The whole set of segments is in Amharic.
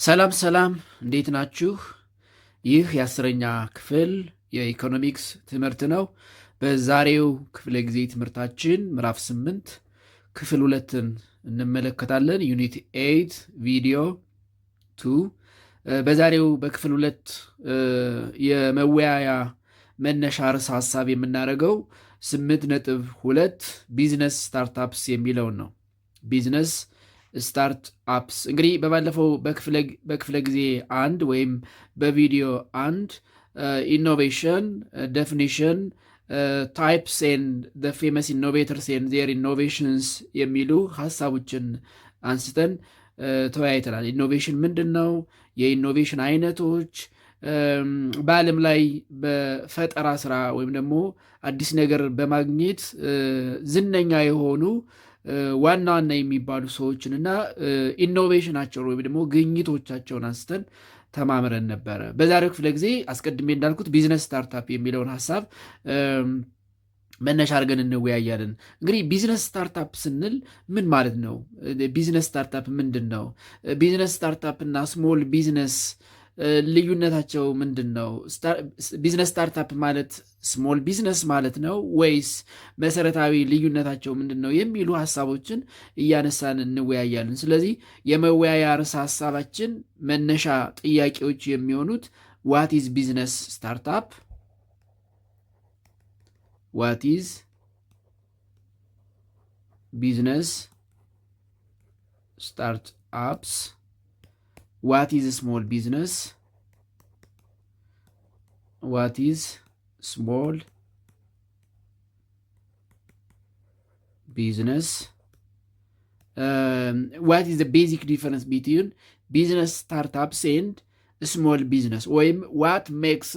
ሰላም ሰላም፣ እንዴት ናችሁ? ይህ የአስረኛ ክፍል የኢኮኖሚክስ ትምህርት ነው። በዛሬው ክፍለ ጊዜ ትምህርታችን ምዕራፍ 8 ክፍል 2ን እንመለከታለን። ዩኒት 8 ቪዲዮ 2። በዛሬው በክፍል 2 የመወያያ መነሻ ርዕሰ ሀሳብ የምናደርገው 8.2 ቢዝነስ ስታርታፕስ የሚለውን ነው። ቢዝነስ ስታርት አፕስ እንግዲህ በባለፈው በክፍለ ጊዜ 1 ወይም በቪዲዮ 1 ኢኖቬሽን ዴፊኒሽን ታይፕስ ኤንድ ፌመስ ኢኖቬተርስ ኤንድ ዜር ኢኖቬሽንስ የሚሉ ሀሳቦችን አንስተን ተወያይተናል። ኢኖቬሽን ምንድን ነው? የኢኖቬሽን አይነቶች፣ በዓለም ላይ በፈጠራ ስራ ወይም ደግሞ አዲስ ነገር በማግኘት ዝነኛ የሆኑ ዋና ዋና የሚባሉ ሰዎችን እና ኢኖቬሽናቸውን ወይም ደግሞ ግኝቶቻቸውን አንስተን ተማምረን ነበረ። በዛሬው ክፍለ ጊዜ አስቀድሜ እንዳልኩት ቢዝነስ ስታርታፕ የሚለውን ሀሳብ መነሻ አድርገን እንወያያለን። እንግዲህ ቢዝነስ ስታርታፕ ስንል ምን ማለት ነው? ቢዝነስ ስታርታፕ ምንድን ነው? ቢዝነስ ስታርታፕ እና ስሞል ቢዝነስ ልዩነታቸው ምንድን ነው? ቢዝነስ ስታርታፕ ማለት ስሞል ቢዝነስ ማለት ነው ወይስ መሰረታዊ ልዩነታቸው ምንድን ነው የሚሉ ሀሳቦችን እያነሳን እንወያያለን። ስለዚህ የመወያያ ርዕሰ ሀሳባችን መነሻ ጥያቄዎች የሚሆኑት ዋት ኢዝ ቢዝነስ ስታርታፕ፣ ዋት ኢዝ ቢዝነስ ስታርት አፕስ፣ what is small business, what is small business, what is the basic difference between business startups and small business, ወይም what makes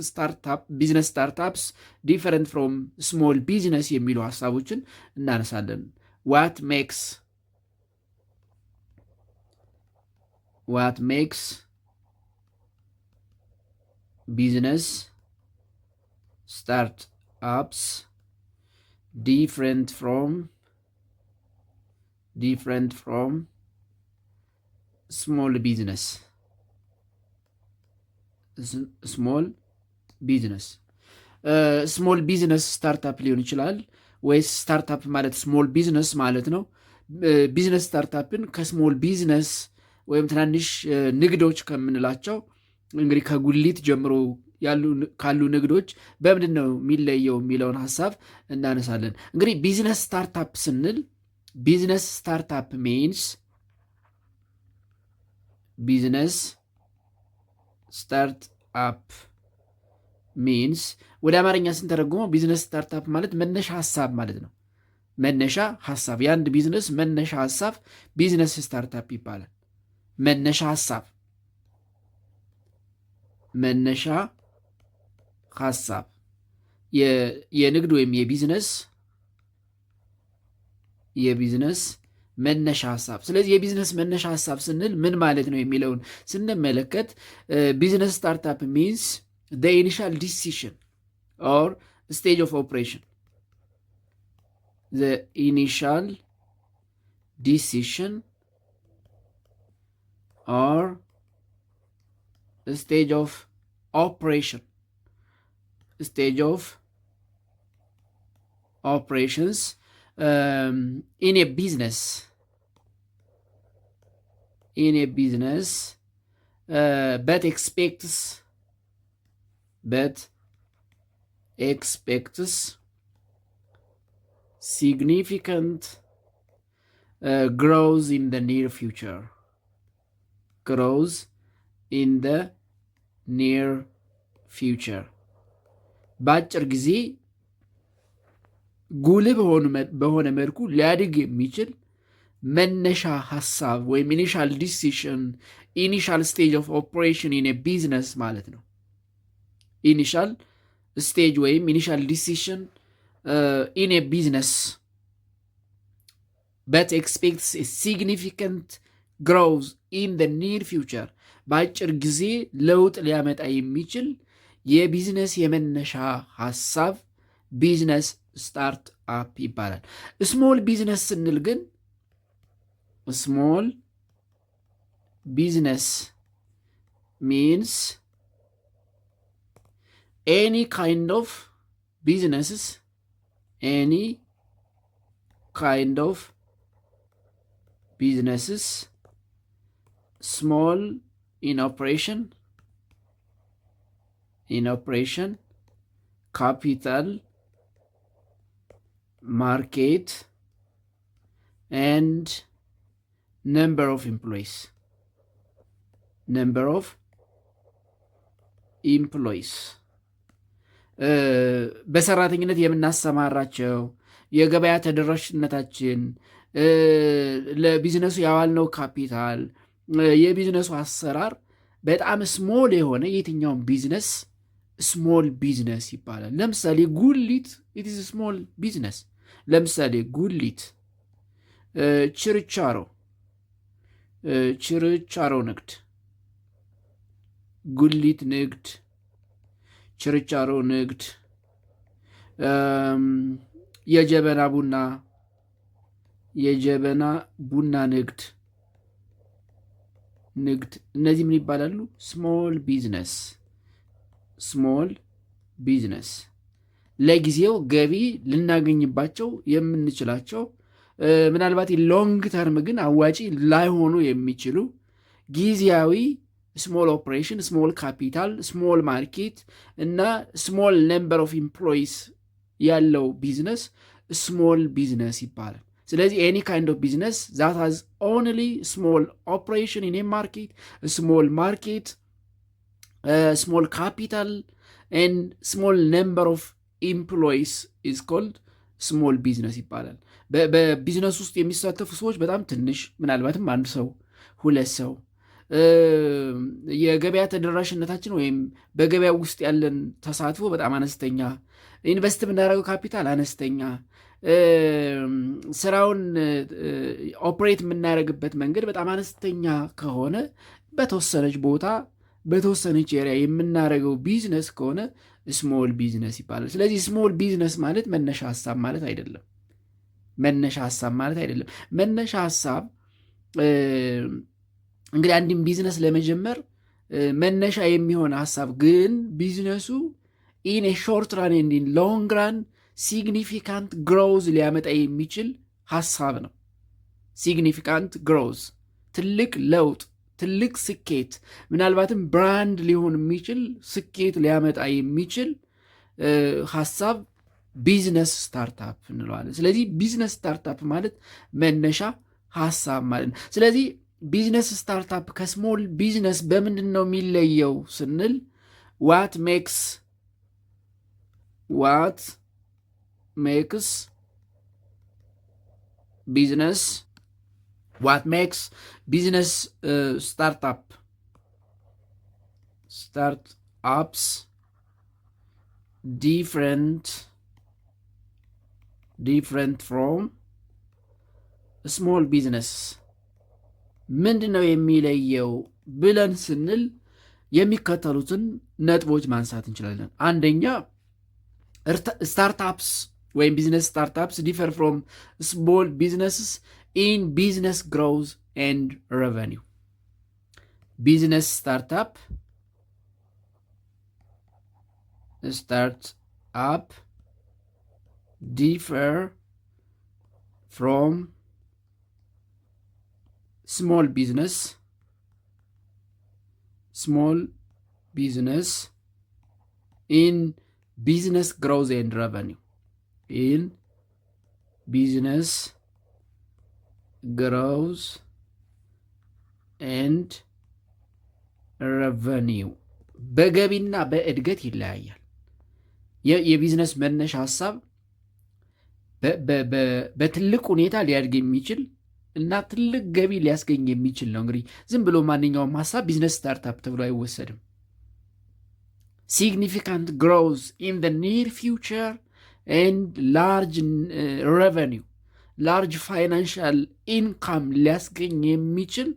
business startups different from small business የሚሉ ሀሳቦችን እናነሳለን። what makes business startups different from small business ስሞል ቢዝነስ ስታርታፕ ሊሆን ይችላል ወይስ ስታርታፕ ማለት ስሞል ቢዝነስ ማለት ነው? ቢዝነስ ስታርታፕን ከስሞል ቢዝነስ ወይም ትናንሽ ንግዶች ከምንላቸው እንግዲህ ከጉሊት ጀምሮ ካሉ ንግዶች በምንድን ነው የሚለየው የሚለውን ሀሳብ እናነሳለን። እንግዲህ ቢዝነስ ስታርታፕ ስንል ቢዝነስ ስታርታፕ ሚንስ ወደ አማርኛ ስንተረጉመው ቢዝነስ ስታርታፕ ማለት መነሻ ሀሳብ ማለት ነው። መነሻ ሀሳብ፣ የአንድ ቢዝነስ መነሻ ሀሳብ ቢዝነስ ስታርታፕ ይባላል። መነሻ ሀሳብ የንግድ ወይም የቢዝነስ መነሻ ሀሳብ። ስለዚህ የቢዝነስ መነሻ ሀሳብ ስንል ምን ማለት ነው የሚለውን ስንመለከት ቢዝነስ ስታርታፕ ሚንስ the initial decision or stage of operation, the initial decision or stage of operations in a business but expects significant growth in the near future. በአጭር ጊዜ ጉልህ በሆነ መልኩ ሊያድግ የሚችል መነሻ ሀሳብ ወይም ኢኒሻል ዲሲሽን፣ ኢኒሻል ስቴጅ ኦፍ ኦፕሬሽን ኢን ቢዝነስ ማለት ነው። ኢኒሻል ስቴጅ ወይም ኢኒሻል ዲሲሽን ኢን ቢዝነስ በት ኤክስፔክትስ ሲግኒፊካንት ግሮውዝ ኢን ደ ኒር ፊውቸር፣ በአጭር ጊዜ ለውጥ ሊያመጣ የሚችል የቢዝነስ የመነሻ ሀሳብ ቢዝነስ ስታርት አፕ ይባላል። ስሞል ቢዝነስ ስንል ግን ስሞል ቢዝነስ means any kind of businesses, any kind of businesses, small in operation, capital, market, and number of employees. በሰራተኝነት የምናሰማራቸው የገበያ ተደራሽነታችን፣ ለቢዝነሱ ያዋልነው ካፒታል፣ የቢዝነሱ አሰራር በጣም ስሞል የሆነ የትኛውን ቢዝነስ ስሞል ቢዝነስ ይባላል። ለምሳሌ ጉሊት ኢት ኢዝ ስሞል ቢዝነስ። ለምሳሌ ጉሊት፣ ችርቻሮ ንግድ፣ ጉሊት ንግድ፣ ችርቻሮ ንግድ፣ የጀበና ቡና ንግድ እነዚህ ምን ይባላሉ? ስሞል ቢዝነስ። ለጊዜው ገቢ ልናገኝባቸው የምንችላቸው ምናልባት ሎንግ ተርም ግን አዋጪ ላይሆኑ የሚችሉ ጊዜያዊ ስሞል ኦፕሬሽን፣ ስሞል ካፒታል፣ ስሞል ማርኬት እና ስሞል ነምበር ኦፍ ኢምፕሎይስ ያለው ቢዝነስ ስሞል ቢዝነስ ይባላል። ስለዚህ ኤኒ ካይንድ ኦፍ ቢዝነስ ዛት ሃዝ ኦንሊ ስሞል ኦፕሬሽን ኢን ማርኬት፣ ስሞል ማርኬት፣ ስሞል ካፒታል ኤንድ ስሞል ነምበር ኦፍ ኢምፕሎይስ ኢዝ ኮልድ ስሞል ቢዝነስ ይባላል። በቢዝነስ ውስጥ የሚሳተፉ ሰዎች በጣም ትንሽ፣ ምናልባትም አንድ ሰው፣ ሁለት ሰው፣ የገበያ ተደራሽነታችን ወይም በገበያ ውስጥ ያለን ተሳትፎ በጣም አነስተኛ፣ ኢንቨስት የምናደርገው ካፒታል አነስተኛ፣ ስራውን ኦፕሬት የምናደርግበት መንገድ በጣም አነስተኛ ከሆነ በተወሰነች ቦታ በተወሰነች ኤሪያ የምናደርገው ቢዝነስ ከሆነ ስሞል ቢዝነስ ይባላል። ስለዚህ ስሞል ቢዝነስ ማለት መነሻ ሀሳብ ማለት አይደለም። መነሻ ሀሳብ እንግዲህ አንድም ቢዝነስ ለመጀመር መነሻ የሚሆን ሀሳብ ግን ቢዝነሱ ኢን ሾርት ራን ኤንድ ኢን ሎንግ ራን ሲግኒፊካንት ግሮዝ ሊያመጣ የሚችል ሀሳብ ነው። ሲግኒፊካንት ግሮዝ፣ ትልቅ ለውጥ፣ ትልቅ ስኬት፣ ምናልባትም ብራንድ ሊሆን የሚችል ስኬት ሊያመጣ የሚችል ሀሳብ ቢዝነስ ስታርታፕ እንለዋለን። ስለዚህ ቢዝነስ ስታርታፕ ማለት መነሻ ሀሳብ ማለት ነው። ስለዚህ ቢዝነስ ስታርታፕ ከስሞል ቢዝነስ በምንድን ነው የሚለየው ስንል ዋት ሜክስ ቢዝነስ startups different from small business ምንድን ነው የሚለየው ብለን ስንል የሚከተሉትን ነጥቦች ማንሳት እንችላለን። አንደኛ ስታርታፕስ ወይም ቢዝነስ ስታርታፕስ ዲፈር ፍሮም ስሞል ቢዝነስስ ኢን ቢዝነስ ግሮዝ ኤንድ ሬቨኒው። ቢዝነስ ስታርታፕ differ from small business in business growth and revenue. በገቢና በእድገት ይለያያል። የቢዝነስ መነሻ ሀሳብ በትልቅ ሁኔታ ሊያድግ የሚችል እና ትልቅ ገቢ ሊያስገኝ የሚችል ነው። እንግዲህ ዝም ብሎ ማንኛውም ሀሳብ ቢዝነስ ስታርታፕ ተብሎ አይወሰድም። ሲግኒፊካንት ግሮዝ ኢን ዘ ኒር ፊውቸር ኤንድ ላርጅ ሬቨኒው፣ ላርጅ ፋይናንሻል ኢንካም ሊያስገኝ የሚችል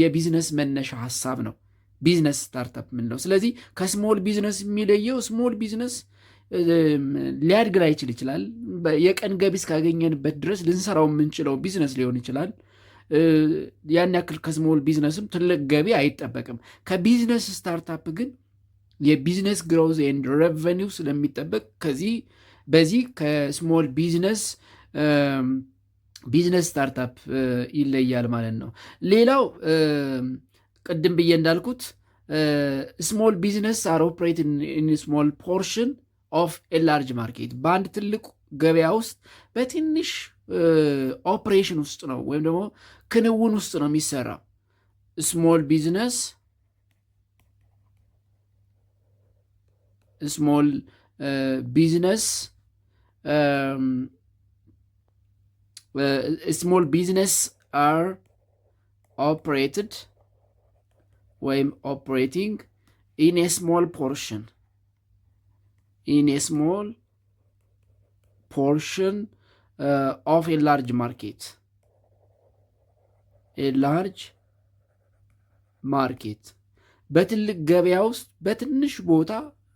የቢዝነስ መነሻ ሀሳብ ነው ቢዝነስ ስታርታፕ ምንለው። ስለዚህ ከስሞል ቢዝነስ የሚለየው ስሞል ቢዝነስ ሊያድግ ላይችል ይችላል። የቀን ገቢ እስካገኘንበት ድረስ ልንሰራው የምንችለው ቢዝነስ ሊሆን ይችላል። ያን ያክል ከስሞል ቢዝነስም ትልቅ ገቢ አይጠበቅም። ከቢዝነስ ስታርታፕ ግን የቢዝነስ ግሮዝ ኤንድ ሬቨኒው ስለሚጠበቅ በዚህ ከስሞል ቢዝነስ ስታርታፕ ይለያል ማለት ነው። ሌላው ቅድም ብዬ እንዳልኩት ስሞል ቢዝነስ አር ኦፕሬት ኢን ስሞል ፖርሽን ኦፍ ኤ ላርጅ ማርኬት፣ በአንድ ትልቅ ገበያ ውስጥ በትንሽ ኦፕሬሽን ውስጥ ነው ወይም ደግሞ ክንውን ውስጥ ነው የሚሰራው። ስሞል ቢዝነስ are operated ወይም operating in a small portion of a large market በትልቅ ገበያ ውስጥ በትንሽ ቦታ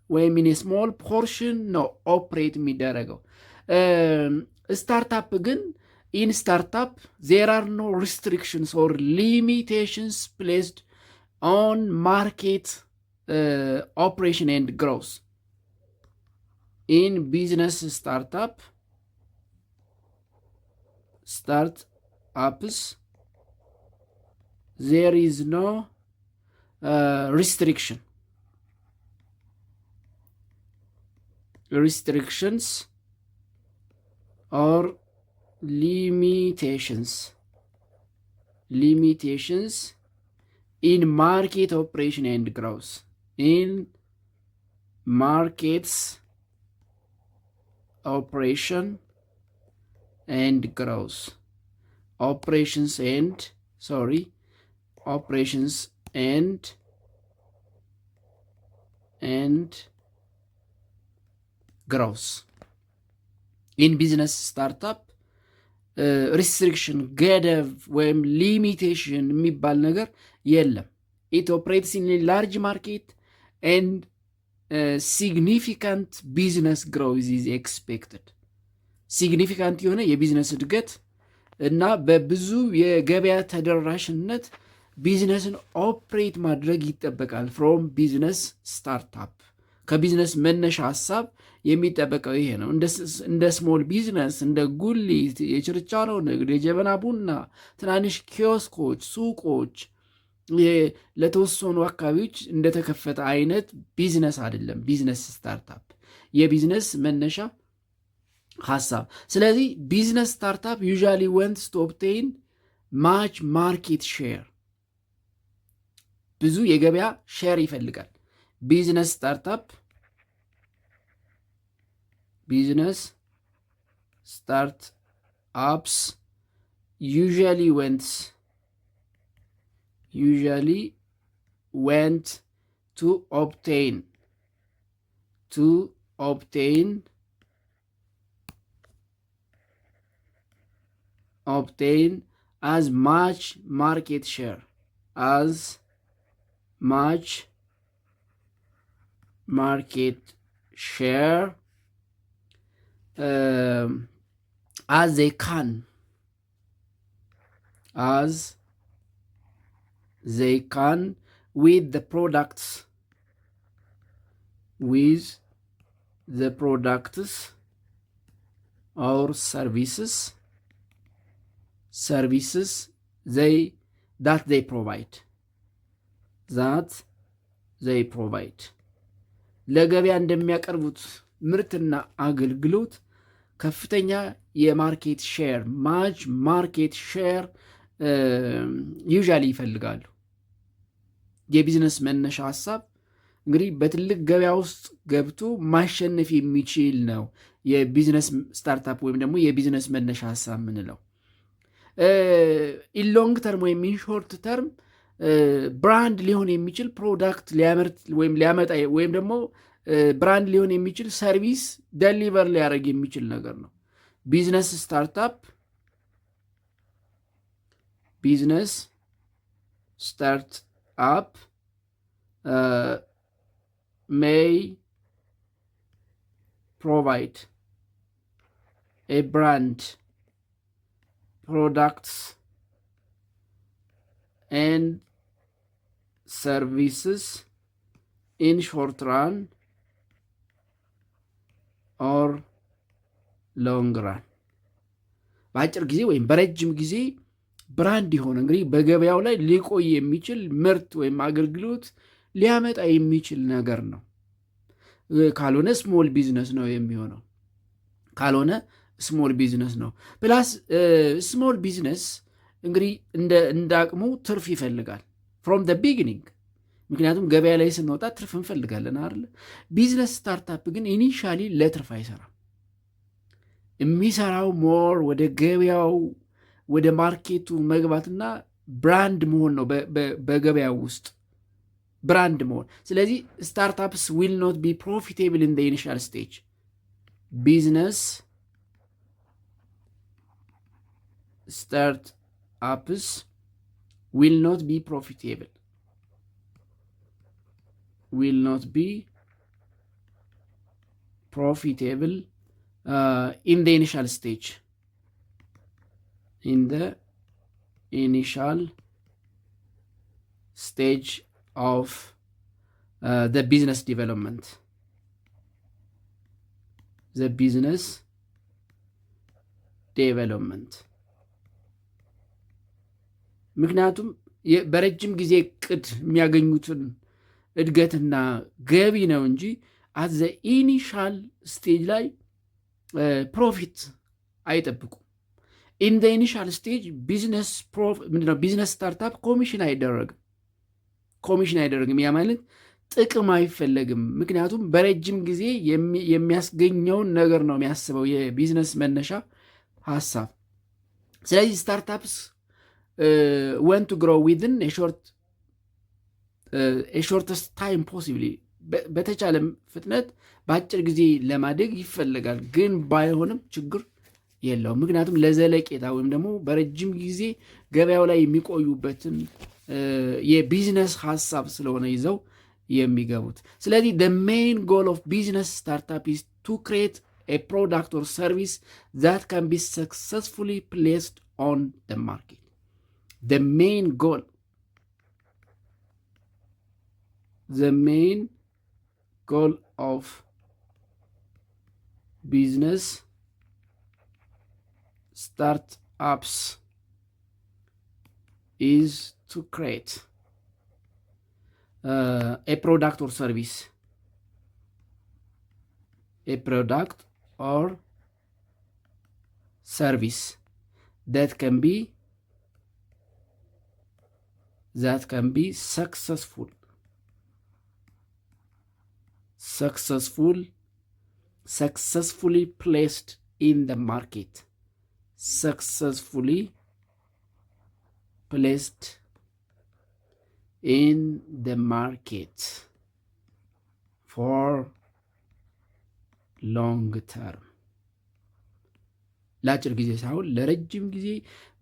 ወይም ኢን ስሞል ፖርሽን ነው ኦፕሬት የሚደረገው። ስታርታፕ ግን ኢን ስታርታፕ ዜር አር ኖ ሪስትሪክሽንስ ኦር ሊሚቴሽንስ ፕሌስድ ኦን ማርኬት ኦፕሬሽን ኤንድ ግሮውስ። ኢን ቢዝነስ startups there is no restrictions or limitations in market operation and growth. In markets operation and growth, operations and growth. ኢን ቢዝነስ ስታርታፕ ሪስትሪክሽን ገደብ ወይም ሊሚቴሽን የሚባል ነገር የለም። ኢት ኦፕሬትስ ኢን ላርጅ ማርኬት ኤንድ ሲግኒፊካንት ቢዝነስ ግሮዝ ኢዝ ኤክስፔክትድ። ሲግኒፊካንት የሆነ የቢዝነስ እድገት እና በብዙ የገበያ ተደራሽነት ቢዝነስን ኦፕሬት ማድረግ ይጠበቃል። ፍሮም ቢዝነስ ስታርታፕ ከቢዝነስ መነሻ ሀሳብ የሚጠበቀው ይሄ ነው። እንደ ስሞል ቢዝነስ እንደ ጉሊት፣ የችርቻሮ ንግድ፣ የጀበና ቡና፣ ትናንሽ ኪዮስኮች፣ ሱቆች ለተወሰኑ አካባቢዎች እንደተከፈተ አይነት ቢዝነስ አይደለም ቢዝነስ ስታርታፕ የቢዝነስ መነሻ ሀሳብ። ስለዚህ ቢዝነስ ስታርታፕ ዩዥዋሊ ወንትስ ቱ ኦብቴን ማች ማርኬት ሼር፣ ብዙ የገበያ ሼር ይፈልጋል። ቢዝነስ startups usually went to obtain as much market share as they can with the products or services that they provide ለገበያ እንደሚያቀርቡት ምርትና አገልግሎት ከፍተኛ የማርኬት ሼር ማርኬት ሼር ዩዥዋሊ ይፈልጋሉ። የቢዝነስ መነሻ ሀሳብ እንግዲህ በትልቅ ገበያ ውስጥ ገብቶ ማሸነፍ የሚችል ነው የቢዝነስ ስታርታፕ ወይም ደግሞ የቢዝነስ መነሻ ሀሳብ የምንለው። ኢንሎንግ ተርም ወይም ኢንሾርት ተርም ብራንድ ሊሆን የሚችል ፕሮዳክት ሊያመርት ወይም ሊያመጣ ወይም ደግሞ ብራንድ ሊሆን የሚችል ሰርቪስ ደሊቨር ሊያደርግ የሚችል ነገር ነው። ቢዝነስ ስታርታፕ may provide a brand, products and services in short run or long run በአጭር ጊዜ ወይም በረጅም ጊዜ ብራንድ የሆነ እንግዲህ በገበያው ላይ ሊቆይ የሚችል ምርት ወይም አገልግሎት ሊያመጣ የሚችል ነገር ነው። ካልሆነ ስሞል ቢዝነስ ነው የሚሆነው። ካልሆነ ስሞል ቢዝነስ ነው። ፕላስ ስሞል ቢዝነስ እንግዲህ እንደ አቅሙ ትርፍ ይፈልጋል ፍሮም ደ ቢጊኒንግ። ምክንያቱም ገበያ ላይ ስንወጣ ትርፍ እንፈልጋለን አይደል? ቢዝነስ ስታርታፕ ግን ኢኒሻሊ ለትርፍ አይሰራም። የሚሰራው ሞር ወደ ገበያው ወደ ማርኬቱ መግባትና ብራንድ መሆን ነው። በገበያው ውስጥ ብራንድ መሆን። ስለዚህ ስታርታፕስ ዊል ኖት ቢ ፕሮፊቴብል ኢን ዘ ኢኒሻል ስቴጅ። ቢዝነስ ስታርትአፕስ ዊል ኖት ቢ ፕሮፊቴብል in the initial stage. In the initial stage of the business development. The business development. ምክንያቱም በረጅም ጊዜ እቅድ የሚያገኙትን እድገትና ገቢ ነው እንጂ አት ዘ ኢኒሻል ስቴጅ ላይ ፕሮፊት አይጠብቁም። ኢን ዘ ኢኒሻል ስቴጅ ቢዝነስ ስታርታፕ ኮሚሽን አይደረግም። ያ ማለት ጥቅም አይፈለግም። ምክንያቱም በረጅም ጊዜ የሚያስገኘውን ነገር ነው የሚያስበው የቢዝነስ መነሻ ሀሳብ። ስለዚህ ስታርታፕስ ወን ቱ ግሮ ዊዝን ሾርተስት ታይም ፖሲብሊ፣ በተቻለ ፍጥነት በአጭር ጊዜ ለማደግ ይፈልጋል። ግን ባይሆንም ችግር የለውም። ምክንያቱም ለዘለቄታ ወይም ደግሞ በረጅም ጊዜ ገበያው ላይ የሚቆዩበትን የቢዝነስ ሀሳብ ስለሆነ ይዘው የሚገቡት። ስለዚህ the main goal of business startup is to create a product or service that can be successfully placed on the market. The main goal of business startups is to create a product or service. that can be successfully placed in the market. Successfully placed in the market for long term. ለአጭር ጊዜ ሳይሆን ለረጅም ጊዜ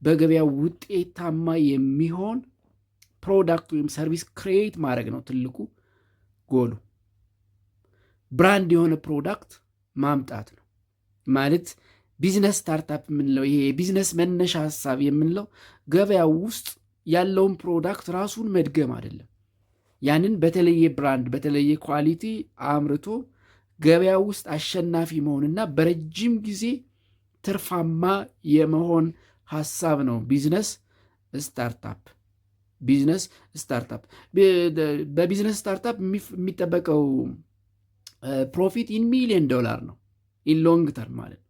በገበያ ውጤታማ የሚሆን ፕሮዳክት ወይም ሰርቪስ ክሬት ማድረግ ነው ትልቁ ጎሉ። ብራንድ የሆነ ፕሮዳክት ማምጣት ነው ማለት ቢዝነስ ስታርታፕ የምንለው ይሄ የቢዝነስ መነሻ ሀሳብ የምንለው ገበያው ውስጥ ያለውን ፕሮዳክት ራሱን መድገም አይደለም። ያንን በተለየ ብራንድ በተለየ ኳሊቲ አምርቶ ገበያ ውስጥ አሸናፊ መሆንና በረጅም ጊዜ ትርፋማ የመሆን ሀሳብ ነው ቢዝነስ ስታርታፕ። በቢዝነስ ስታርታፕ የሚጠበቀው ፕሮፊት ኢን $1 ሚሊዮን ነው። ኢን ሎንግ ተርም ማለት ነው።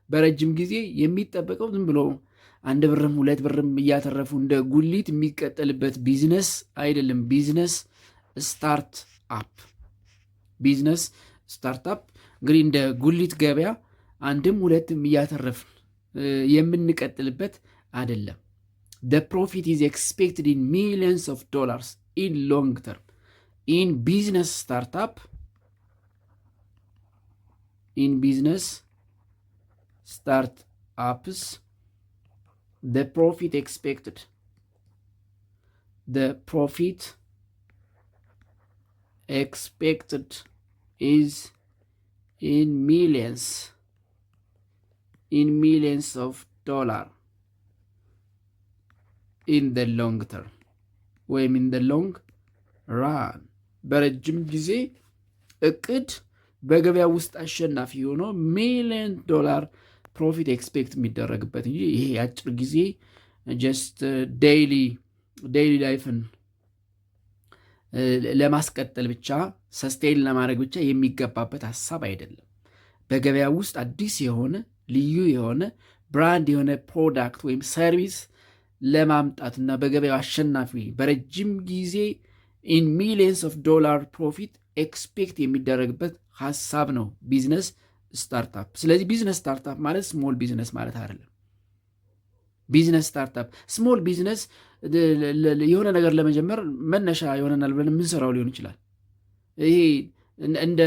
በረጅም ጊዜ የሚጠበቀው ዝም ብሎ 1 ብርም 2 ብርም እያተረፉ እንደ ጉሊት የሚቀጠልበት ቢዝነስ አይደለም። ቢዝነስ ስታርታፕ እንግዲህ እንደ ጉሊት ገበያ 1ም 2ም እያተረፍን የምንቀጥልበት አይደለም። The profit is expected in millions of dollars in long term. In business startups, the profit expected is in millions of dollars in the long term. ወይም ኢን ሎንግ ራን በረጅም ጊዜ እቅድ በገበያ ውስጥ አሸናፊ ሆኖ $1 ሚሊዮን ፕሮፊት ኤክስፔክት የሚደረግበት እንጂ ይሄ የአጭር ጊዜ ጀስት ዴይሊ ላይፍን ለማስቀጠል ብቻ ሰስቴን ለማድረግ ብቻ የሚገባበት ሀሳብ አይደለም። በገበያ ውስጥ አዲስ የሆነ ልዩ የሆነ ብራንድ የሆነ ፕሮዳክት ወይም ሰርቪስ ለማምጣትና በገበያው አሸናፊ በረጅም ጊዜ ኢን ሚሊየንስ ኦፍ ዶላር ፕሮፊት ኤክስፔክት የሚደረግበት ሀሳብ ነው ቢዝነስ ስታርታፕ። ስለዚህ ቢዝነስ ስታርታፕ ማለት ስሞል ቢዝነስ ማለት አይደለም። ቢዝነስ ስታርታፕ ስሞል ቢዝነስ የሆነ ነገር ለመጀመር መነሻ ይሆነናል ብለን የምንሰራው ሊሆን ይችላል። ይሄ እንደ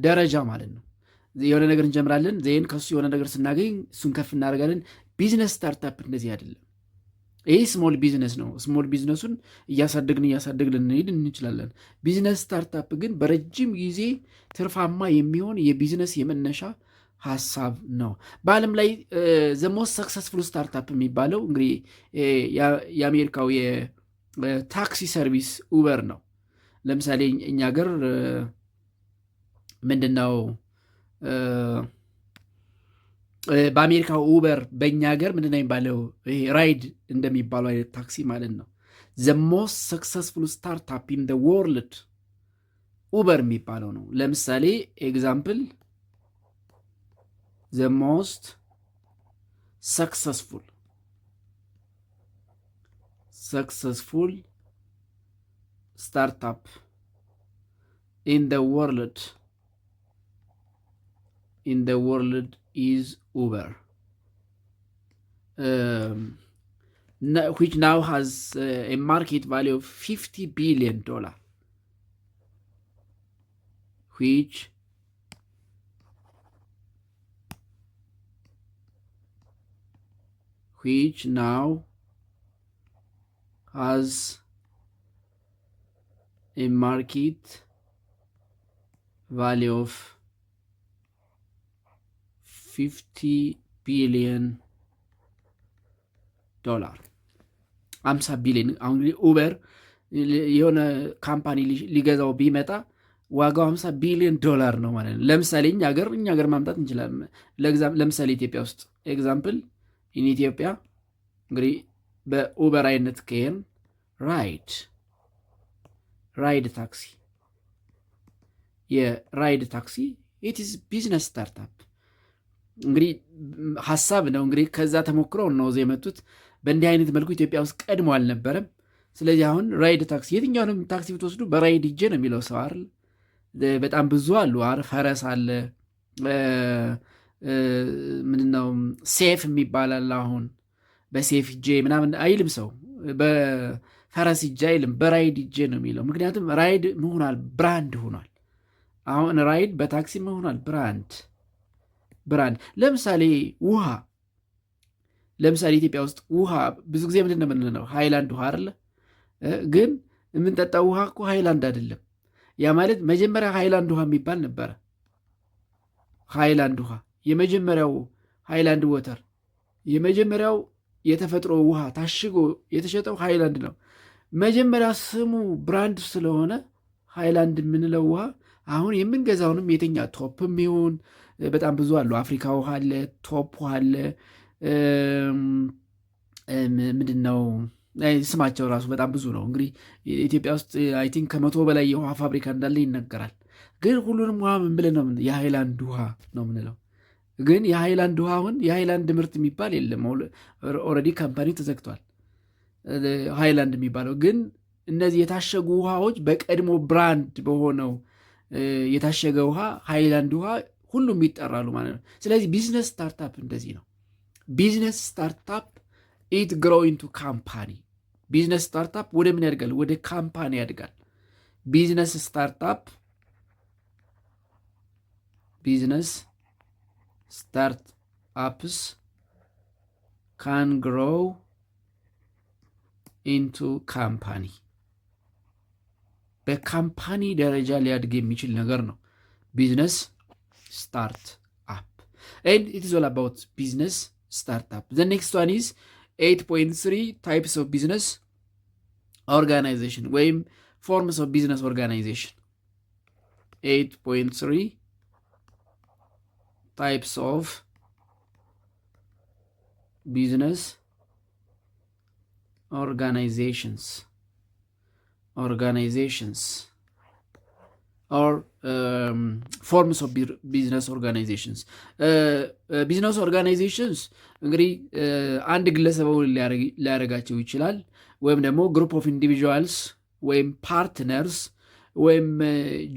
ደረጃ ማለት ነው። የሆነ ነገር እንጀምራለን፣ ዜን ከሱ የሆነ ነገር ስናገኝ እሱን ከፍ እናደርጋለን። ቢዝነስ ስታርታፕ እንደዚህ አይደለም። ይህ ስሞል ቢዝነስ ነው። ስሞል ቢዝነሱን እያሳደግን ልንሄድ እንችላለን። ቢዝነስ ስታርታፕ ግን በረጅም ጊዜ ትርፋማ የሚሆን የቢዝነስ የመነሻ ሀሳብ ነው። በዓለም ላይ ዘ ሞስት ሰክሰስፉል ስታርታፕ የሚባለው እንግዲህ የአሜሪካው የታክሲ ሰርቪስ ኡበር ነው። ለምሳሌ እኛ ሀገር ምንድን ነው በአሜሪካ ኡበር፣ በእኛ ሀገር ምንድን ነው የሚባለው? ራይድ እንደሚባለው አይነት ታክሲ ማለት ነው። ዘ ሞስት ሰክሰስፉል ስታርታፕ ኢን ደ ወርልድ ኡበር የሚባለው ነው። ለምሳሌ ኤግዛምፕል ዘ ሞስት ሰክሰስፉል ስታርታፕ ኢን ደ ወርልድ is Uber, which now has a market value of $50 billion, which now has a market value of $50 billion 50 ቢሊዮን። አሁን እንግዲህ ኡበር የሆነ ካምፓኒ ሊገዛው ቢመጣ ዋጋው $50 ቢሊዮን ነው ማለት ነው። ለምሳሌ እኛ ሀገር ማምጣት እንችላለን። ለምሳሌ ኢትዮጵያ ውስጥ ኤግዛምፕል ኢን ኢትዮጵያ እንግዲህ በኡበር አይነት ከሄን ራይድ ታክሲ የራይድ ታክሲ ኢት ኢዝ ቢዝነስ ስታርታፕ እንግዲህ ሀሳብ ነው። እንግዲህ ከዛ ተሞክረው ነው እዚህ የመጡት። በእንዲህ አይነት መልኩ ኢትዮጵያ ውስጥ ቀድሞ አልነበረም። ስለዚህ አሁን ራይድ ታክሲ የትኛውንም ታክሲ ብትወስዱ በራይድ ሂጄ ነው የሚለው ሰው አይደል? በጣም ብዙ አሉ። ፈረስ አለ፣ ምንድነው ሴፍ የሚባላል። አሁን በሴፍ ሂጄ ምናምን አይልም ሰው፣ በፈረስ ሂጄ አይልም፣ በራይድ ሂጄ ነው የሚለው። ምክንያቱም ራይድ መሆናል ብራንድ ሆኗል። አሁን ራይድ በታክሲ መሆናል ብራንድ። ለምሳሌ ውሃ፣ ለምሳሌ ኢትዮጵያ ውስጥ ውሃ ብዙ ጊዜ ምንድን ነው የምንለው? ሃይላንድ ውሃ አይደለ? ግን የምንጠጣው ውሃ እኮ ሃይላንድ አይደለም። ያ ማለት መጀመሪያ ሃይላንድ ውሃ የሚባል ነበረ። ሃይላንድ ውሃ የመጀመሪያው ሃይላንድ ወተር፣ የመጀመሪያው የተፈጥሮ ውሃ ታሽጎ የተሸጠው ሃይላንድ ነው። መጀመሪያ ስሙ ብራንድ ስለሆነ ሃይላንድ የምንለው ውሃ አሁን የምንገዛውንም የተኛ ቶፕም ይሁን በጣም ብዙ አሉ። አፍሪካ ውሃ አለ፣ ቶፕ ውሃ አለ። ምንድን ነው ስማቸው ራሱ በጣም ብዙ ነው። እንግዲህ ኢትዮጵያ ውስጥ አይ ቲንክ 100 በላይ የውሃ ፋብሪካ እንዳለ ይነገራል። ግን ሁሉንም ውሃ ምን ብለን ነው የሃይላንድ ውሃ ነው ምንለው። ግን የሃይላንድ ውሃ አሁን የሃይላንድ ምርት የሚባል የለም። ኦልሬዲ ካምፓኒ ተዘግቷል ሃይላንድ የሚባለው። ግን እነዚህ የታሸጉ ውሃዎች በቀድሞ ብራንድ በሆነው የታሸገ ውሃ ሃይላንድ ውሃ ሁሉም ይጠራሉ ማለት ነው። ስለዚህ ቢዝነስ ስታርታፕ እንደዚህ ነው። ቢዝነስ ስታርታፕ ኢት ግሮው ኢንቱ ካምፓኒ። ቢዝነስ ስታርታፕ ወደ ምን ያድጋል? ወደ ካምፓኒ ያድጋል። ቢዝነስ ስታርትአፕስ ካን ግሮው ኢንቱ ካምፓኒ። በካምፓኒ ደረጃ ሊያድግ የሚችል ነገር ነው ቢዝነስ ስታርት አፕ። and it is all about business startup. The next one is 8.3 types of business ኦርጋናይዜሽን ወይም ፎርምስ ኦፍ ቢዝነስ ኦርጋናይዜሽን 8.3 ታይፕስ ኦፍ ቢዝነስ ኦርጋናይዜሽንስ or forms of business organizations. ቢዝነስ ኦርጋናይዜሽንስ እንግዲህ አንድ ግለሰብ ሊያደርጋቸው ይችላል፣ ወይም ደግሞ ግሩፕ ኦፍ ኢንዲቪጁዋልስ ወይም ፓርትነርስ ወይም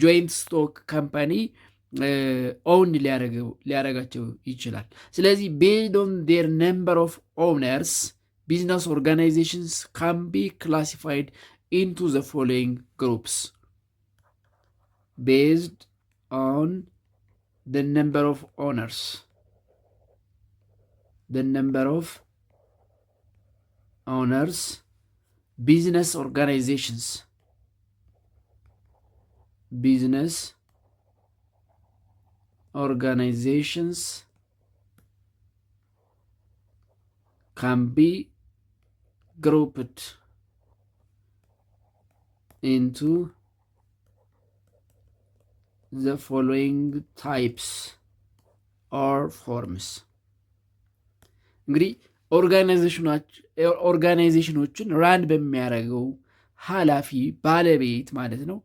ጆይንት ስቶክ ካምፓኒ ኦውን ሊያደርጋቸው ይችላል። ስለዚህ ቤዝድ ኦን ዴር ነምበር ኦፍ ኦውነርስ ቢዝነስ ኦርጋናይዜሽንስ ካን ቢ ክላሲፋይድ ኢንቱ ዘ ፎሎዊንግ ግሩፕስ based on the number of owners. Business organizations can be grouped into the following types or forms. እንግዲህ ኦርጋናይዜሽኖችን ራን በሚያደርገው ኃላፊ ባለቤት ማለት ነው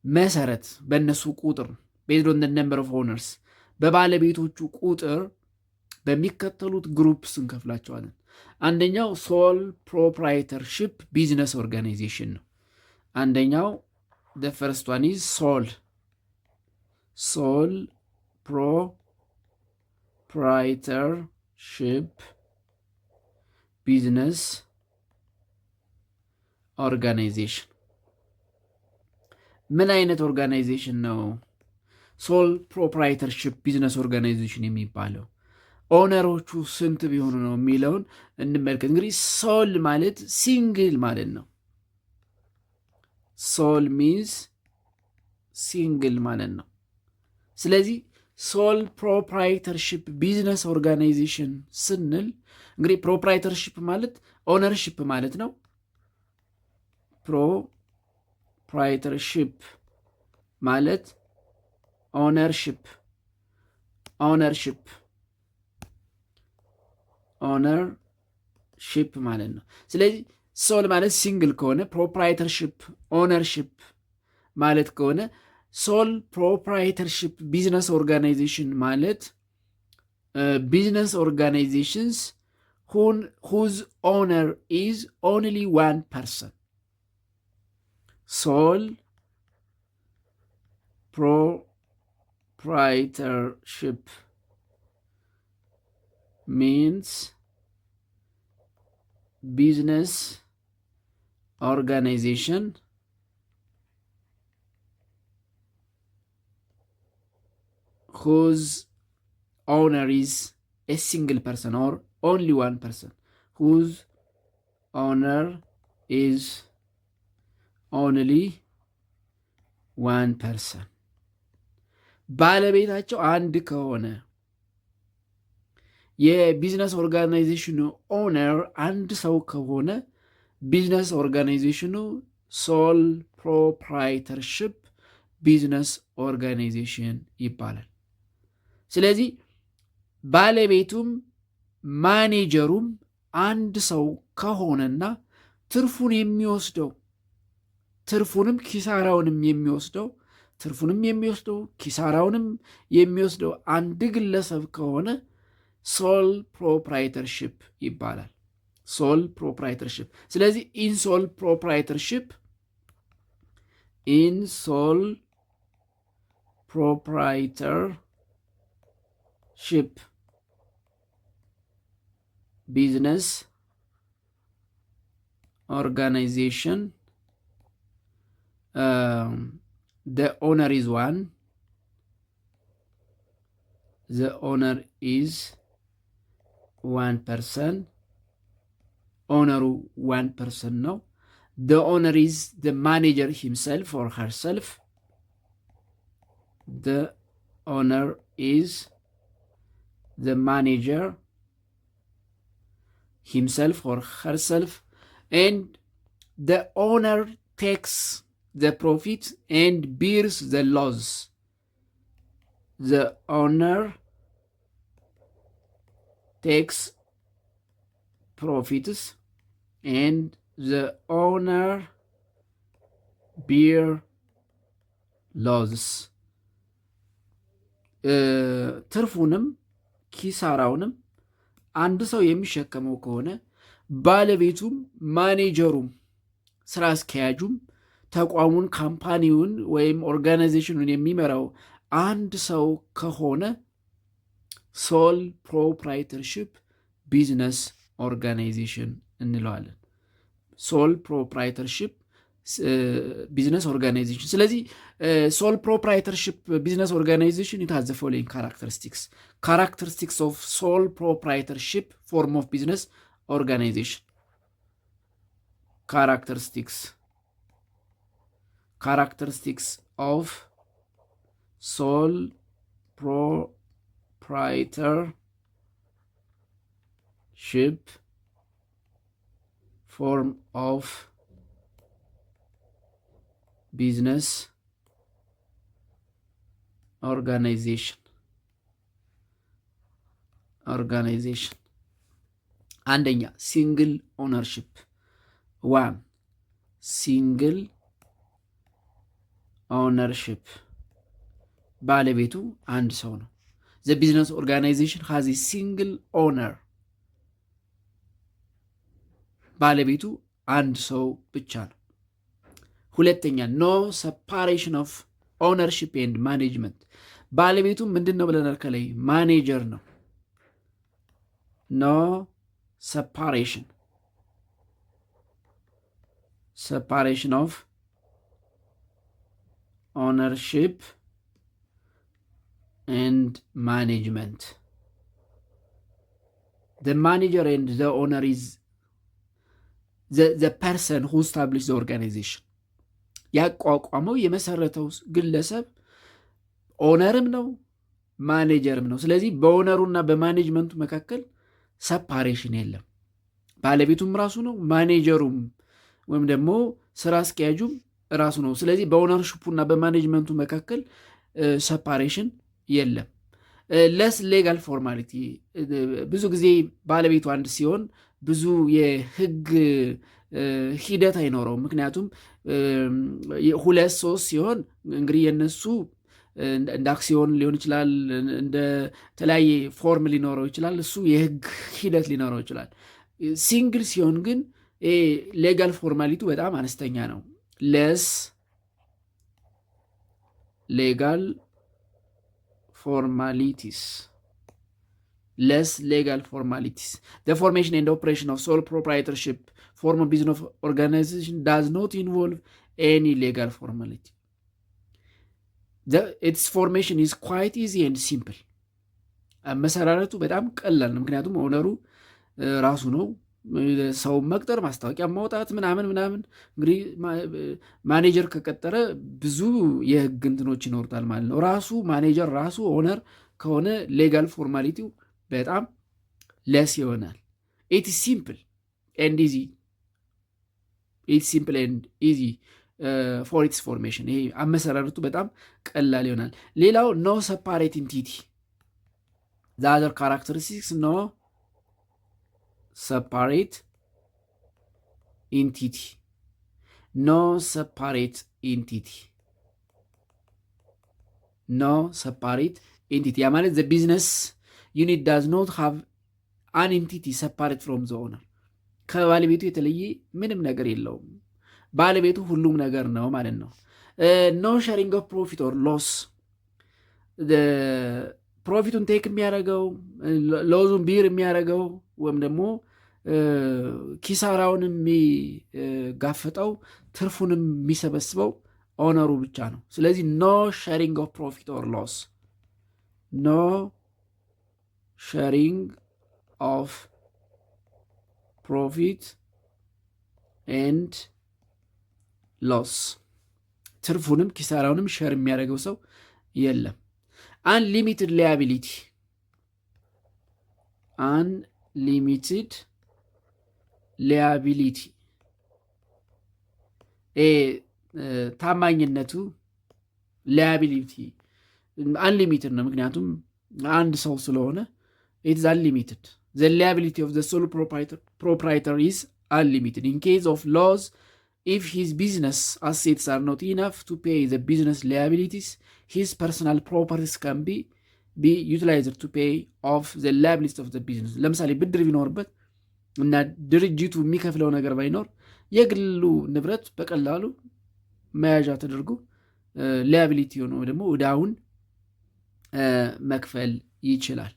መሰረት በእነሱ ቁጥር based on the number of owners በባለቤቶቹ ቁጥር በሚከተሉት ግሩፕስ እንከፍላቸዋለን። አንደኛው ሶል ፕሮፕራይተርሺፕ ቢዝነስ ኦርጋናይዜሽን ነው። አንደኛው the first one is sole proprietorship business organization. ምን አይነት ኦርጋናይዜሽን ነው ሶል ፕሮፕራይተርሺፕ ቢዝነስ ኦርጋናይዜሽን የሚባለው? ኦነሮቹ ስንት ቢሆኑ ነው የሚለውን እንመልከት። እንግዲህ ሶል ማለት ሲንግል ማለት ነው። ሶል ሚንስ ሲንግል ማለት ነው። ስለዚህ ሶል ፕሮፕራይተርሺፕ ቢዝነስ ኦርጋናይዜሽን ስንል እንግዲህ ፕሮፕራይተርሺፕ ማለት ኦነርሺፕ ማለት ነው። ፕሮፕራይተርሺፕ ማለት ኦነርሺፕ ማለት ነው። ስለዚህ ሶል ማለት ሲንግል ከሆነ ፕሮፕራይተርሺፕ ኦነርሺፕ ማለት ከሆነ ሶል ፕሮፕራይተርሺፕ ቢዝነስ ኦርጋናይዜሽን ማለት ቢዝነስ ኦርጋናይዜሽንስ ሁዝ ኦነር ኢዝ ኦንሊ ዋን ፐርሰን። ሶል ፕሮፕራይተርሺፕ means business organization whose owner is a single person or only one person, whose owner is only one person. ባለቤታቸው አንድ ከሆነ የቢዝነስ ኦርጋናይዜሽኑ ኦነር አንድ ሰው ከሆነ ቢዝነስ ኦርጋናይዜሽኑ ሶል ፕሮፕራይተርሺፕ ቢዝነስ ኦርጋናይዜሽን ይባላል። ስለዚህ ባለቤቱም ማኔጀሩም አንድ ሰው ከሆነና ትርፉንም ኪሳራውንም የሚወስደው አንድ ግለሰብ ከሆነ ሶል ፕሮፕራይተርሺፕ ይባላል። ሶል ፕሮፕራይተርሺፕ። ስለዚህ ኢን ሶል ፕሮፕራይተርሺፕ ቢዝነስ ኦርጋናይዜሽን the owner is one. The owner is one person. owner one person ነው። the owner is the manager himself or herself. the owner is the manager himself or herself, and the owner takes the profit and bears the loss. The owner takes profits and the owner bear losses. ትርፉንም ኪሳራውንም አንድ ሰው የሚሸከመው ከሆነ ባለቤቱም ማኔጀሩም ስራ አስኪያጁም ተቋሙን ካምፓኒውን ወይም ኦርጋናይዜሽኑን የሚመራው አንድ ሰው ከሆነ ሶል ፕሮፕራይተርሺፕ ቢዝነስ ኦርጋናይዜሽን እንለዋለን። ሶል ፕሮፕራይተርሺፕ ቢዝነስ ኦርጋናይዜሽን። ስለዚህ ሶል ፕሮፕራይተርሺፕ ቢዝነስ ኦርጋናይዜሽን it has the following characteristics of sole proprietorship form of business organization. Characteristics of sole proprietorship form of business organization. አንደኛ ሲንግል ኦነርሺፕ። ዋን ሲንግል ኦነርሺፕ፣ ባለቤቱ አንድ ሰው ነው። the business organization has a single owner፣ ባለቤቱ አንድ ሰው ብቻ ነው። ሁለተኛ ኖ separation of ownership and management፣ ባለቤቱ ምንድን ነው ብለናል ከላይ? ማኔጀር ነው። ኖ separation of ownership and management. The manager and the owner is the person who established the organization. ያቋቋመው የመሰረተው ግለሰብ ኦነርም ነው ማኔጀርም ነው። ስለዚህ በኦነሩና በማኔጅመንቱ መካከል ሰፓሬሽን የለም። ባለቤቱም ራሱ ነው፣ ማኔጀሩም ወይም ደግሞ ስራ አስኪያጁም ራሱ ነው። ስለዚህ በኦነርሺፑና በማኔጅመንቱ መካከል ሰፓሬሽን የለም። ለስ ሌጋል ፎርማሊቲ፣ ብዙ ጊዜ ባለቤቱ አንድ ሲሆን ብዙ የህግ ሂደት አይኖረውም። ምክንያቱም ሁለት ሶስት ሲሆን እንግዲህ የነሱ እንደ አክሲዮን ሊሆን ይችላል፣ እንደ ተለያየ ፎርም ሊኖረው ይችላል። እሱ የህግ ሂደት ሊኖረው ይችላል። ሲንግል ሲሆን ግን ሌጋል ፎርማሊቱ በጣም አነስተኛ ነው። ለስ ሌጋል ፎርማሊቲስ the formation and operation of sole proprietorship form of business organization does not involve any legal formality. its formation is quite easy and simple። መሰራረቱ በጣም ቀላል ነው። ምክንያቱም ኦነሩ ራሱ ነው። ሰው መቅጠር፣ ማስታወቂያ ማውጣት ምናምን እንግዲህ ማኔጀር ከቀጠረ ብዙ የህግ እንትኖች ይኖሩታል ማለት ነው። ራሱ ማኔጀር ራሱ ኦነር ከሆነ ሌጋል ፎርማሊቲው በጣም ለስ ይሆናል። ኢትስ ሲምፕል ኤንድ ኢዚ ፎር ኢትስ ፎርሜሽን። ይሄ አመሰራረቱ በጣም ቀላል ይሆናል። ሌላው ኖ ሰፓሬት ኢንቲቲ ዘ አዘር ካራክተሪስቲክስ ኖ separate entity ያ ማለት the business unit does not have an entity separate from the owner። ከባለቤቱ የተለየ ምንም ነገር የለውም። ባለቤቱ ሁሉም ነገር ነው ማለት ነው። no sharing of profit or loss፣ ፕሮፊቱን ቴክ የሚያደርገው ሎዙን ቢር የሚያደርገው ወይም ደግሞ ኪሳራውን የሚጋፈጠው ትርፉንም የሚሰበስበው ኦነሩ ብቻ ነው። ስለዚህ ኖ ሼሪንግ ኦፍ ፕሮፊት ኦር ሎስ፣ ኖ ሼሪንግ ኦፍ ፕሮፊት ኤንድ ሎስ፣ ትርፉንም ኪሳራውንም ሼር የሚያደርገው ሰው የለም። unlimited liability ታማኝነቱ ላያቢሊቲ አንሊሚትድ ነው። ምክንያቱም አንድ ሰው ስለሆነ ኢትስ አንሊሚትድ ዘ ላያቢሊቲ ኦፍ ዘ ሶል ፕሮፕራይተር ኢዝ unlimited. In case of loss, if his business assets are not enough to pay the business liabilities, his personal properties can be utilized to pay off the liabilities of the business. ለምሳሌ ብድር ቢኖርበት እና ድርጅቱ የሚከፍለው ነገር ባይኖር የግሉ ንብረት በቀላሉ መያዣ ተደርጎ ሊያቢሊቲ ሆኖ ደግሞ ዕዳውን መክፈል ይችላል።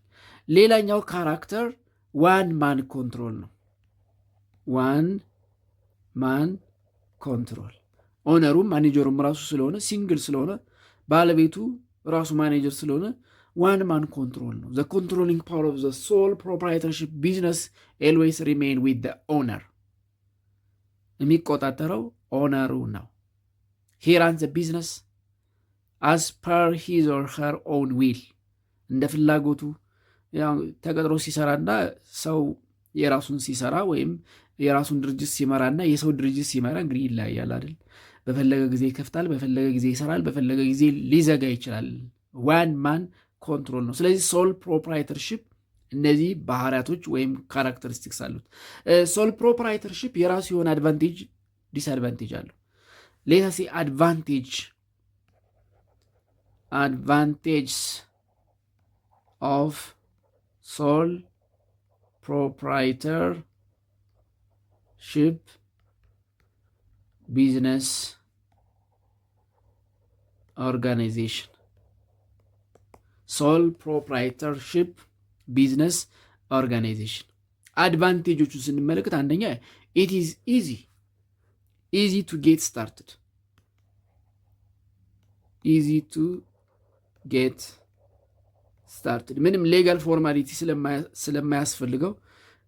ሌላኛው ካራክተር ዋን ማን ኮንትሮል ነው። ዋን ማን ኮንትሮል ኦነሩም ማኔጀሩም ራሱ ስለሆነ ሲንግል ስለሆነ ባለቤቱ ራሱ ማኔጀር ስለሆነ ዋን ማን ኮንትሮል ነው። ዘ ኮንትሮሊንግ ፓወር ኦፍ ዘ ሶል ፕሮፕራይተርሺፕ ቢዝነስ ኤልዌይስ ሪሜን ዊዝ ዘ ኦነር። የሚቆጣጠረው ኦነሩ ነው። ሂ ራንስ ዘ ቢዝነስ አስ ፐር ሂዝ ኦር ሄር ኦውን ዊል። እንደ ፍላጎቱ ተቀጥሮ ሲሰራና ሰው የራሱን ሲሰራ ወይም የራሱን ድርጅት ሲመራና የሰው ድርጅት ሲመራ እንግዲህ ይለያያል አይደል? በፈለገ ጊዜ ይከፍታል፣ በፈለገ ጊዜ ይሰራል፣ በፈለገ ጊዜ ሊዘጋ ይችላል። ዋን ማን ኮንትሮል ነው። ስለዚህ ሶል ፕሮፕራይተርሺፕ እነዚህ ባህሪያቶች ወይም ካራክተሪስቲክስ አሉት። ሶል ፕሮፕራይተርሺፕ የራሱ የሆነ አድቫንቴጅ ዲስአድቫንቴጅ አለው። ሌታሲ አድቫንቴጅስ ኦፍ ሶል proprietorship business organization. ሶል ፕሮፕራይተርሺፕ ቢዝነስ ኦርጋናይዜሽን አድቫንቴጆቹን ስንመለከት አንደኛ it is easy to get started. ምንም ሌጋል ፎርማሊቲ ስለማያስፈልገው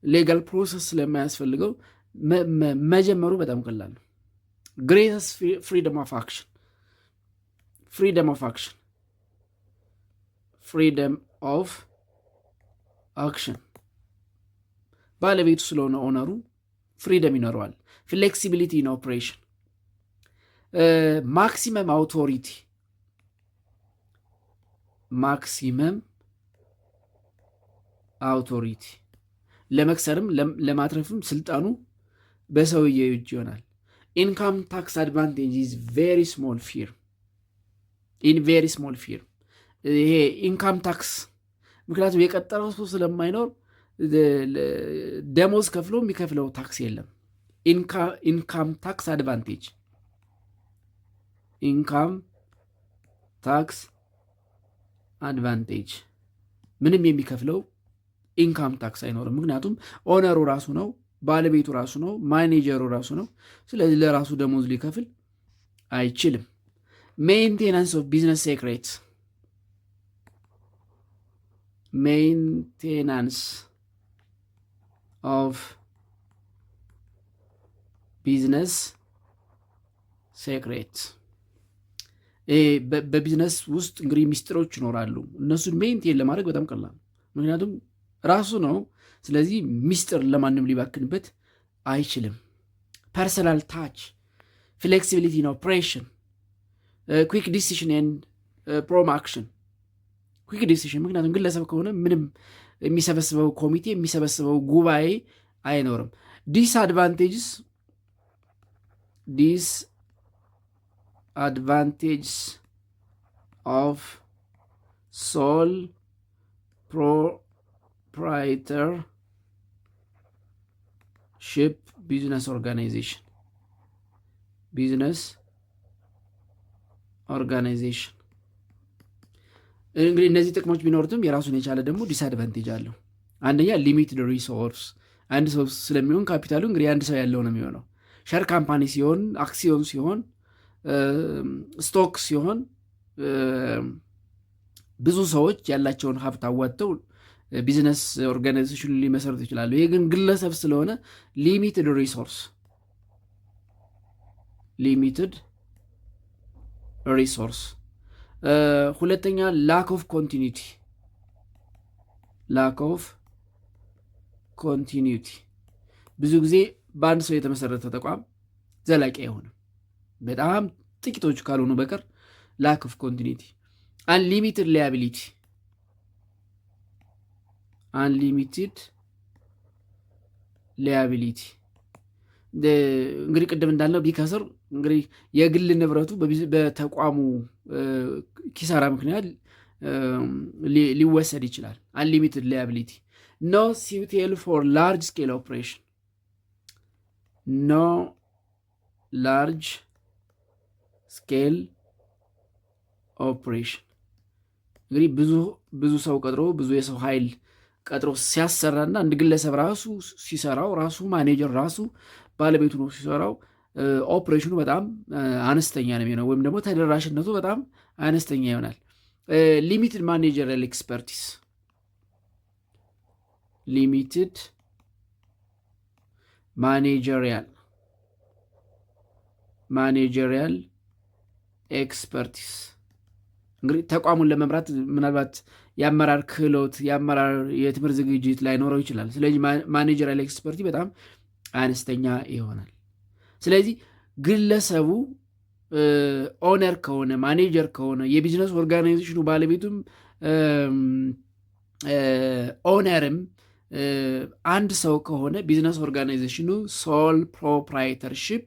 ሌጋል ፕሮሰስ ስለማያስፈልገው መጀመሩ በጣም ቀላል ነው። ግሬተስ ፍሪደም ኦፍ አክሽን ባለቤቱ ስለሆነ ኦነሩ ፍሪደም ይኖረዋል። ፍሌክሲቢሊቲ ኢን ኦፕሬሽን፣ ማክሲመም አውቶሪቲ ለመክሰርም ለማትረፍም ስልጣኑ በሰውየው እጅ ይሆናል። ኢንካም ታክስ አድቫንቴጅ ኢዝ ቬሪ ስሞል ፊር። ይሄ ኢንካም ታክስ ምክንያቱም የቀጠረው ሰው ስለማይኖር ደሞዝ ከፍሎ የሚከፍለው ታክስ የለም። ኢንካም ታክስ አድቫንቴጅ ምንም የሚከፍለው ኢንካም ታክስ አይኖርም። ምክንያቱም ኦነሩ ራሱ ነው፣ ባለቤቱ ራሱ ነው፣ ማኔጀሩ ራሱ ነው። ስለዚህ ለራሱ ደሞዝ ሊከፍል አይችልም። ሜንቴናንስ ኦፍ ቢዝነስ ሴክሬት በቢዝነስ ውስጥ እንግዲህ ሚስጥሮች ይኖራሉ። እነሱን ሜንቴን ለማድረግ በጣም ቀላል፣ ምክንያቱም ራሱ ነው። ስለዚህ ሚስጥር ለማንም ሊባክንበት አይችልም። ፐርሰናል ታች፣ ፍሌክሲቢሊቲ ኢን ኦፕሬሽን፣ ኩዊክ ዲሲሽን ኤንድ ፕሮም አክሽን። ኩዊክ ዲሲሽን ምክንያቱም ግለሰብ ከሆነ ምንም የሚሰበስበው ኮሚቴ የሚሰበስበው ጉባኤ አይኖርም። ዲስአድቫንቴጅስ ኦፍ ሶል ፕሮፕራይተርሺፕ ቢዝነስ ኦርጋናይዜሽን እንግዲህ እነዚህ ጥቅሞች ቢኖሩትም የራሱን የቻለ ደግሞ ዲስአድቫንቴጅ አለው። አንደኛ ሊሚትድ ሪሶርስ፣ አንድ ሰው ስለሚሆን ካፒታሉ እንግዲህ አንድ ሰው ያለው ነው የሚሆነው። ሸር ካምፓኒ ሲሆን፣ አክሲዮን ሲሆን፣ ስቶክ ሲሆን ብዙ ሰዎች ያላቸውን ሀብት አዋጥተው ቢዝነስ ኦርጋናይዜሽን ሊመሰርቱ ይችላሉ። ይሄ ግን ግለሰብ ስለሆነ ሊሚትድ ሪሶርስ። ሁለተኛ ላክ ኦፍ ኮንቲኒቲ። ብዙ ጊዜ በአንድ ሰው የተመሰረተ ተቋም ዘላቂ አይሆንም። በጣም ጥቂቶቹ ካልሆኑ በቀር ላክ ኦፍ ኮንቲኒቲ። አንሊሚትድ ሊያቢሊቲ እንግዲህ ቅድም እንዳልነው ቢከስር እንግዲህ የግል ንብረቱ በተቋሙ ኪሳራ ምክንያት ሊወሰድ ይችላል። አንሊሚትድ ሊያቢሊቲ ኖ ሲዩቴብል ፎር ላርጅ ስኬል ኦፕሬሽን ኖ ላርጅ ስኬል ኦፕሬሽን እንግዲህ ብዙ ሰው ቀጥሮ ብዙ የሰው ኃይል ቀጥሮ ሲያሰራና አንድ ግለሰብ ራሱ ሲሰራው ራሱ ማኔጀር ራሱ ባለቤቱ ነው ሲሰራው ኦፕሬሽኑ በጣም አነስተኛ ነው የሚሆነው፣ ወይም ደግሞ ተደራሽነቱ በጣም አነስተኛ ይሆናል። ሊሚትድ ማኔጀሪያል ኤክስፐርቲስ ሊሚትድ ማኔጀሪያል ኤክስፐርቲስ እንግዲህ ተቋሙን ለመምራት ምናልባት የአመራር ክህሎት የአመራር የትምህርት ዝግጅት ላይኖረው ይችላል። ስለዚህ ማኔጀሪያል ኤክስፐርቲ በጣም አነስተኛ ይሆናል። ስለዚህ ግለሰቡ ኦነር ከሆነ ማኔጀር ከሆነ የቢዝነስ ኦርጋናይዜሽኑ ባለቤቱም ኦነርም አንድ ሰው ከሆነ ቢዝነስ ኦርጋናይዜሽኑ ሶል ፕሮፕራይተርሺፕ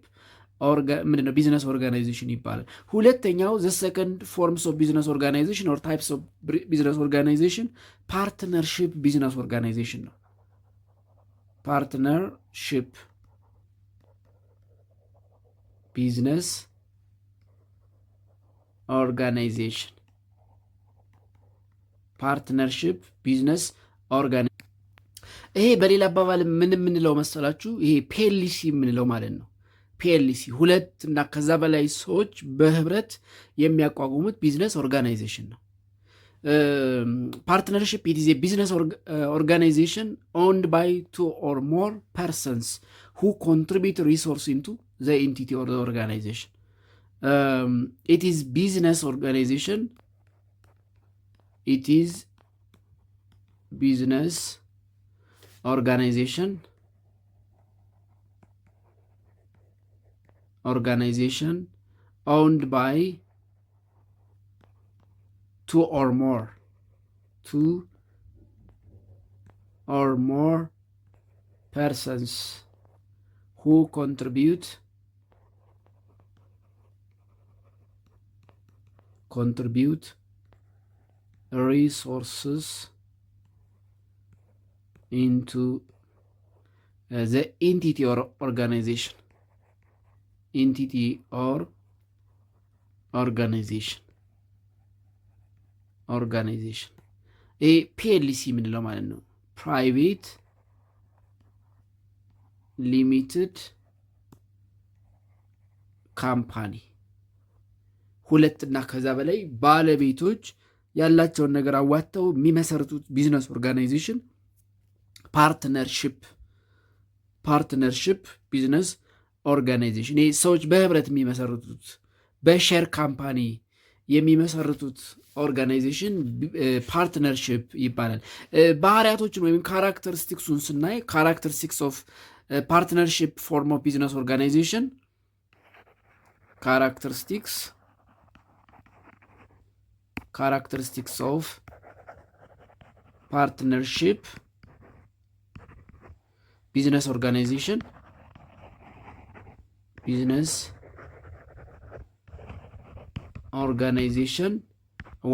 ምንድነው ቢዝነስ ኦርጋናይዜሽን ይባላል። ሁለተኛው ዘ ሰከንድ ፎርምስ ኦፍ ቢዝነስ ኦርጋናይዜሽን ኦር ታይፕስ ኦፍ ቢዝነስ ኦርጋናይዜሽን ፓርትነርሺፕ ቢዝነስ ኦርጋናይዜሽን ነው። ፓርትነርሺፕ ቢዝነስ ኦርጋናይዜሽን ፓርትነርሺፕ ቢዝነስ ኦርጋናይዜሽን። ይሄ በሌላ አባባል ምን የምንለው መሰላችሁ? ይሄ ፒኤልሲ የምንለው ማለት ነው። ፒኤልሲ ሁለት እና ከዛ በላይ ሰዎች በህብረት የሚያቋቁሙት ቢዝነስ ኦርጋናይዜሽን ነው። ፓርትነርሺፕ ኢት ኢዝ ኤ ቢዝነስ ኦርጋናይዜሽን ኦውንድ ባይ ቱ ኦር ሞር ፐርሰንስ ሁ ኮንትሪቢዩት ሪሶርስ ኢንቱ ዘ ኢንቲቲ ኦር ዘ ኦርጋናይዜሽን። ኢት ኢዝ ቢዝነስ ኦርጋናይዜሽን ኢት ኢዝ ቢዝነስ ኦርጋናይዜሽን owned by two or more persons who contribute resources into the entity or organization. ኦርጋናይዜሽን ይሄ ፒኤልሲ የምንለው ማለት ነው። ፕራይቬት ሊሚትድ ካምፓኒ ሁለት እና ከዛ በላይ ባለቤቶች ያላቸውን ነገር አዋጥተው የሚመሰርቱት ቢዝነስ ኦርጋናይዜሽን ፓርትነርሺፕ ቢዝነስ ኦርጋናይዜሽን። ይህ ሰዎች በህብረት የሚመሰርቱት በሼር ካምፓኒ የሚመሰርቱት ኦርጋናይዜሽን ፓርትነርሺፕ ይባላል። ባህሪያቶችን ወይም ካራክተሪስቲክሱን ስናይ ካራክተሪስቲክስ ኦፍ ፓርትነርሺፕ ፎርም ኦፍ ቢዝነስ ኦርጋናይዜሽን ካራክተሪስቲክስ ኦፍ ፓርትነርሺፕ ቢዝነስ ኦርጋናይዜሽን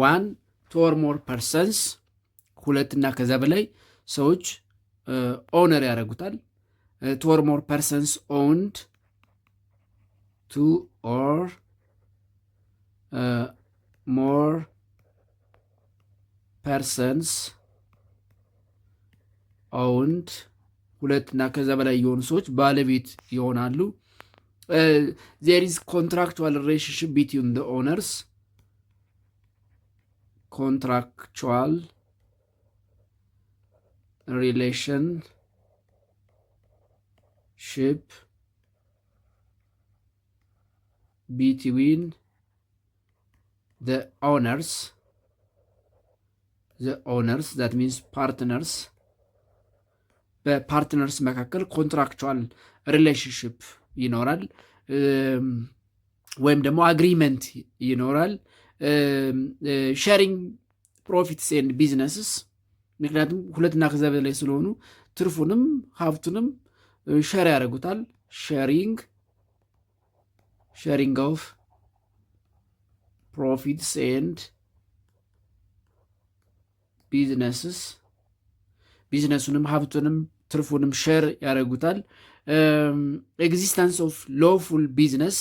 ዋን ቱ ኦር ሞር ፐርሰንስ ሁለት እና ከዛ በላይ ሰዎች ኦነር ያደርጉታል። ቱ ኦር ሞር ፐርሰንስ ኦውንድ ቱ ኦር ሞር ፐርሰንስ ኦውንድ ሁለት እና ከዛ በላይ የሆኑ ሰዎች ባለቤት ይሆናሉ። there is contractual relationship between the owners. Contractual relationship between the owners, that means partners. በፓርትነርስ መካከል ኮንትራክቹዋል ሪሌሽንሽፕ ይኖራል። ወይም ደግሞ አግሪመንት ይኖራል። ሼሪንግ ፕሮፊትስ ኤንድ ቢዝነስስ፣ ምክንያቱም ሁለትና ከዛ በላይ ስለሆኑ ትርፉንም ሀብቱንም ሸር ያደርጉታል። ሼሪንግ ኦፍ ፕሮፊትስ ኤንድ ቢዝነስስ፣ ቢዝነሱንም ሀብቱንም ትርፉንም ሸር ያደርጉታል። ኤግዚስተንስ ኦፍ ሎፉል ቢዝነስ፣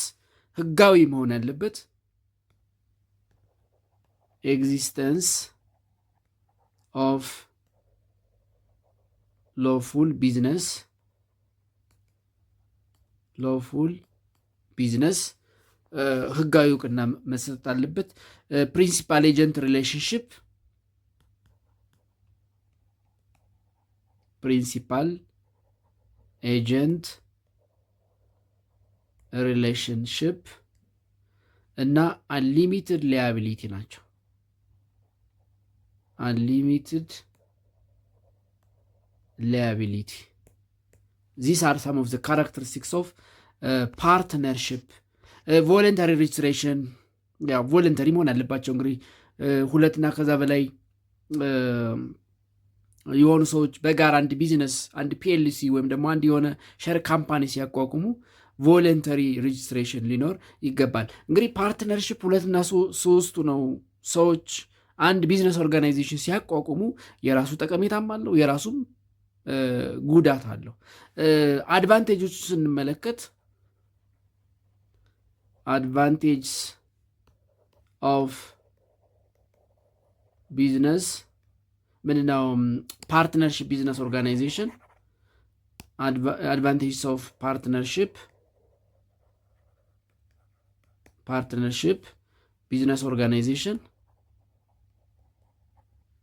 ህጋዊ መሆን ያለበት ኤግዚስተንስ ኦፍ ሎፉል ቢዝነስ ህጋዊ እውቅና መሰጠት አለበት። ፕሪንሲፓል ኤጀንት ሪሌሽንሽፕ፣ ፕሪንሲፓል ኤጀንት ሪሌሽንሽፕ እና አንሊሚትድ ሊያቢሊቲ ናቸው። አንሊሚትድ liability. These are some of the characteristics of partnership. ቮለንታሪ ሬጅስትሬሽን፣ ያው ቮለንታሪ መሆን አለባቸው። እንግዲህ ሁለትና ከዛ በላይ የሆኑ ሰዎች በጋራ አንድ ቢዝነስ፣ አንድ ፒኤልሲ ወይም ደግሞ አንድ የሆነ ሸር ካምፓኒ ሲያቋቁሙ ቮለንታሪ ሬጅስትሬሽን ሊኖር ይገባል። እንግዲህ ፓርትነርሽፕ ሁለትና ሶስቱ ነው ሰዎች አንድ ቢዝነስ ኦርጋናይዜሽን ሲያቋቁሙ የራሱ ጠቀሜታም አለው የራሱም ጉዳት አለው። አድቫንቴጆቹ ስንመለከት አድቫንቴጅስ ኦፍ ቢዝነስ ምንድነው? ፓርትነርሽፕ ቢዝነስ ኦርጋናይዜሽን፣ አድቫንቴጅስ ኦፍ ፓርትነርሽፕ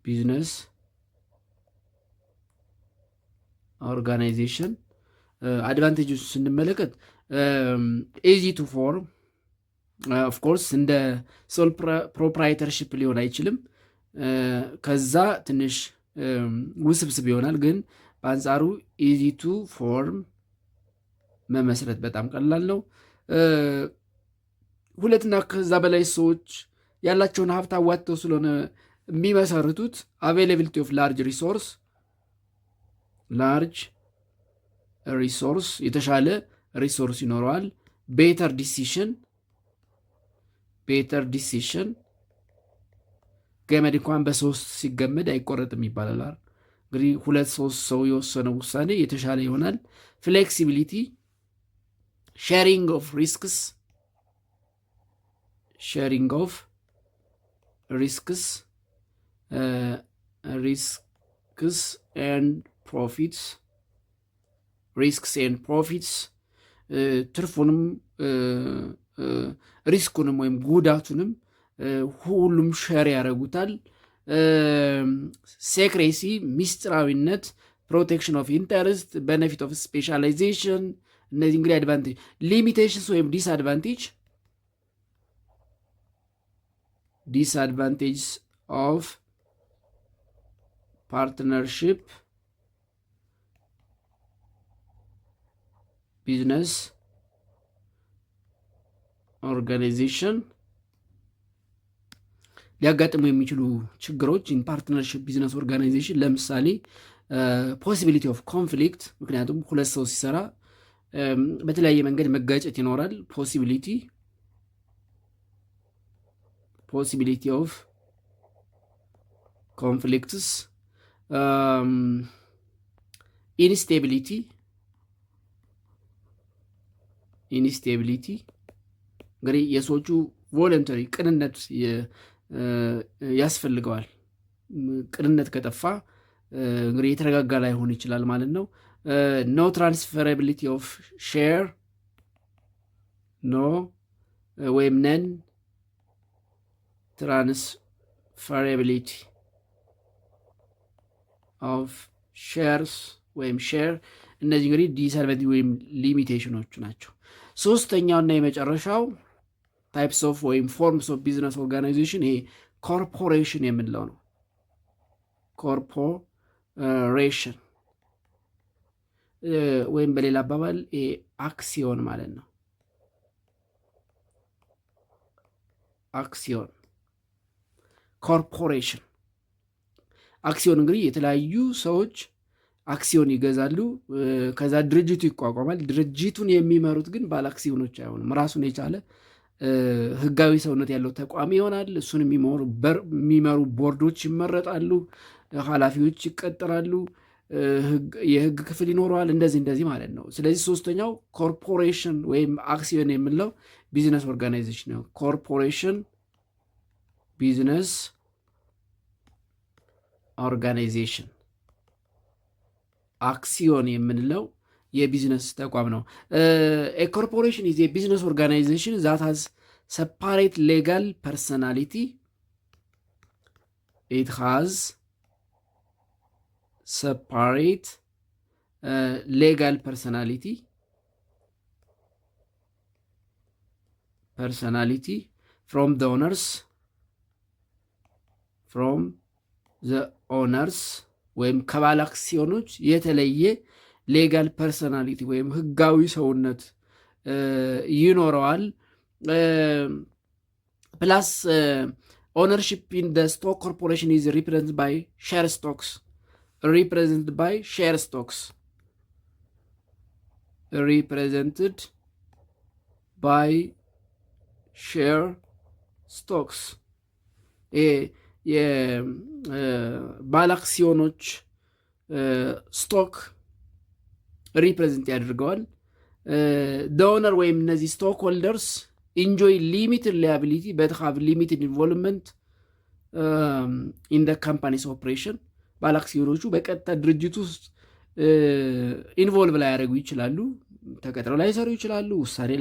ቢዝነስ ኦርጋናይዜሽን አድቫንቴጆች ስንመለከት ኢዚ ቱ ፎርም ኦፍኮርስ እንደ ሶል ፕሮፕራይተርሽፕ ሊሆን አይችልም። ከዛ ትንሽ ውስብስብ ይሆናል። ግን በአንጻሩ ኢዚ ቱ ፎርም መመስረት በጣም ቀላል ነው። ሁለትና ከዛ በላይ ሰዎች ያላቸውን ሀብት አዋጥተው ስለሆነ የሚመሰርቱት አቬይላቢሊቲ ኦፍ ላርጅ ሪሶርስ የተሻለ ሪሶርስ ይኖረዋል። ቤተር ዲሲሽን ገመድ እንኳን በሶስት ሲገመድ አይቆረጥም ይባላል። እንግዲህ 2-3 ሰው የወሰነው ውሳኔ የተሻለ ይሆናል። ፍሌክሲቢሊቲ፣ ሼሪንግ ኦፍ ሪስክስ ኤንድ ፕሮፊትስ ትርፉንም ሪስኩንም ወይም ጉዳቱንም ሁሉም ሸር ያደርጉታል። ሴክሬሲ ሚስጥራዊነት፣ ፕሮቴክሽን ኦፍ ኢንተረስት፣ ቤኔፊት ኦፍ ስፔሻላይዜሽን። እነዚህ እንግዲህ አድቫንቴጅ። ሊሚቴሽንስ ወይም ዲስአድቫንቴጅ ኦፍ ፓርትነርሽፕ ቢዝነስ ኦርጋናይዜሽን ሊያጋጥሙ የሚችሉ ችግሮች ኢን ፓርትነርሽፕ ቢዝነስ ኦርጋናይዜሽን፣ ለምሳሌ ፖሲቢሊቲ ኦፍ ኮንፍሊክት፣ ምክንያቱም ሁለት ሰው ሲሰራ በተለያየ መንገድ መጋጨት ይኖራል። ፖሲቢሊቲ ኦፍ ኮንፍሊክትስ፣ ኢንስቴቢሊቲ እንግዲህ የሰዎቹ ቮለንተሪ ቅንነት ያስፈልገዋል። ቅንነት ከጠፋ እንግዲህ የተረጋጋ ላይሆን ይችላል ማለት ነው። ኖ ትራንስፈራቢሊቲ ኦፍ ሼር ወይም ነን ትራንስፈራቢሊቲ ኦፍ ሼርስ ወይም ሼር። እነዚህ እንግዲህ ዲስአድቫንቴጅ ወይም ሊሚቴሽኖቹ ናቸው። ሶስተኛውና የመጨረሻው ታይፕስ ኦፍ ወይም ፎርምስ ኦፍ ቢዝነስ ኦርጋናይዜሽን ይሄ ኮርፖሬሽን የምንለው ነው። ኮርፖሬሽን ወይም በሌላ አባባል አክሲዮን ማለት ነው። አክሲዮን። ኮርፖሬሽን አክሲዮን እንግዲህ የተለያዩ ሰዎች አክሲዮን ይገዛሉ። ከዛ ድርጅቱ ይቋቋማል። ድርጅቱን የሚመሩት ግን ባለ አክሲዮኖች አይሆንም። ራሱን የቻለ ህጋዊ ሰውነት ያለው ተቋም ይሆናል። እሱን የሚመሩ ቦርዶች ይመረጣሉ፣ ኃላፊዎች ይቀጥራሉ፣ የህግ ክፍል ይኖረዋል። እንደዚህ ማለት ነው። ስለዚህ ሶስተኛው ኮርፖሬሽን ወይም አክሲዮን የምንለው ቢዝነስ ኦርጋናይዜሽን ነው። ኮርፖሬሽን ቢዝነስ ኦርጋናይዜሽን። አክሲዮን የምንለው የቢዝነስ ተቋም ነው። ኮርፖሬሽን ኢዝ የቢዝነስ ኦርጋናይዜሽን ዛት ሃዝ ሰፓሬት ሌጋል ፐርሰናሊቲ ኢት ሃዝ separate legal personality from the owners ወይም ከባለ አክሲዮኖች የተለየ ሌጋል ፐርሰናሊቲ ወይም ህጋዊ ሰውነት ይኖረዋል። ፕላስ ኦነርሺፕ ኢን the stock corporation is represented by share stocks. Represented by share stocks. Represented by share stocks. ባለ አክሲዮኖች ስቶክ ሪፕሬዘንት ያደርገዋል። ኦነር ወይም እነዚህ ስቶክ ሆልደርስ ኢንጆይ ሊሚትድ ላያቢሊቲ በት ሃቭ ሊሚትድ ኢንቮልቭመንት ኢን ደ ካምፓኒስ ኦፕሬሽን። ባለ አክሲዮኖቹ በቀጥታ ድርጅቱ ውስጥ ኢንቮልቭ ላያደርጉ ይችላሉ። ተቀጥረው ላይሰሩ ይችላሉ። ውሳኔ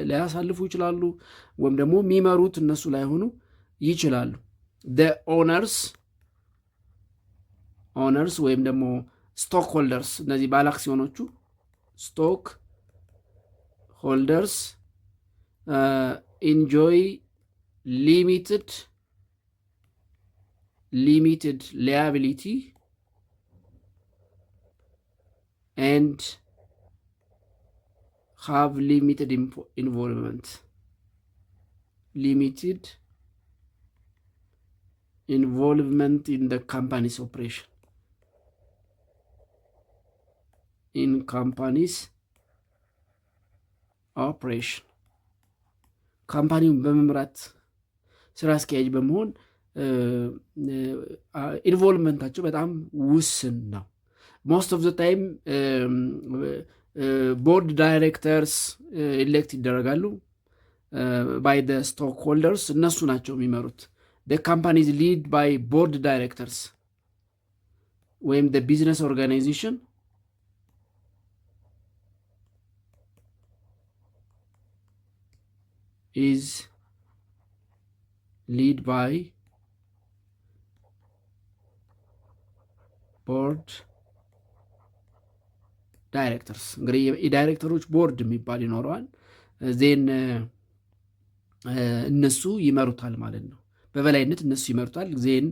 ላያሳልፉ ይችላሉ። ወይም ደግሞ የሚመሩት እነሱ ላይሆኑ ይችላሉ። ኦነርስ ወይም ደግሞ ስቶክ ሆልደርስ፣ እነዚህ ባለ አክሲዮኖቹ ስቶክ ሆልደርስ ኢንጆይ limited liability and have limited involvement in the company's operation. ካምፓኒውን በመምራት ስራ አስኪያጅ በመሆን ኢንቮልቭመንታቸው በጣም ውስን ነው። ሞስት ኦፍ ዘ ታይም ቦርድ ዳይሬክተርስ ኢሌክት ይደረጋሉ ባይ ደ ስቶክ ሆልደርስ። እነሱ ናቸው የሚመሩት። ደ ካምፓኒዝ ሊድ ባይ ቦርድ ዳይሬክተርስ ወይም ደ ቢዝነስ ኦርጋናይዜሽን is lead by ቦርድ ዳይሬክተርስ። እንግዲህ የዳይሬክተሮች ቦርድ የሚባል ይኖረዋል። ዜን እነሱ ይመሩታል ማለት ነው። በበላይነት እነሱ ይመሩታል። ዜን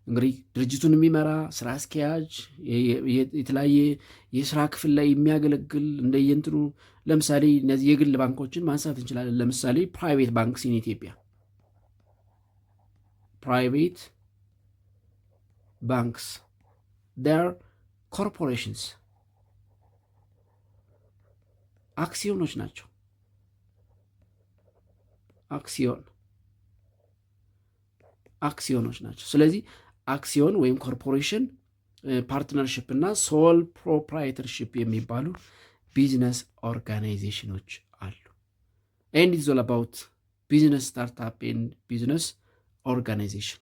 እንግዲህ ድርጅቱን የሚመራ ስራ አስኪያጅ፣ የተለያየ የስራ ክፍል ላይ የሚያገለግል እንደየንትኑ። ለምሳሌ እነዚህ የግል ባንኮችን ማንሳት እንችላለን። ለምሳሌ ፕራይቬት ባንክስ ኢን ኢትዮጵያ፣ ፕራይቬት ባንክስ ዴር ኮርፖሬሽንስ፣ አክሲዮኖች ናቸው። አክሲዮኖች ናቸው። ስለዚህ አክሲዮን ወይም ኮርፖሬሽን፣ ፓርትነርሽፕ እና ሶል ፕሮፕራይተርሽፕ የሚባሉ ቢዝነስ ኦርጋናይዜሽኖች አሉ። ኤንድ ኢትስ ኦል አባውት ቢዝነስ ስታርታፕ ኤንድ ቢዝነስ ኦርጋናይዜሽን።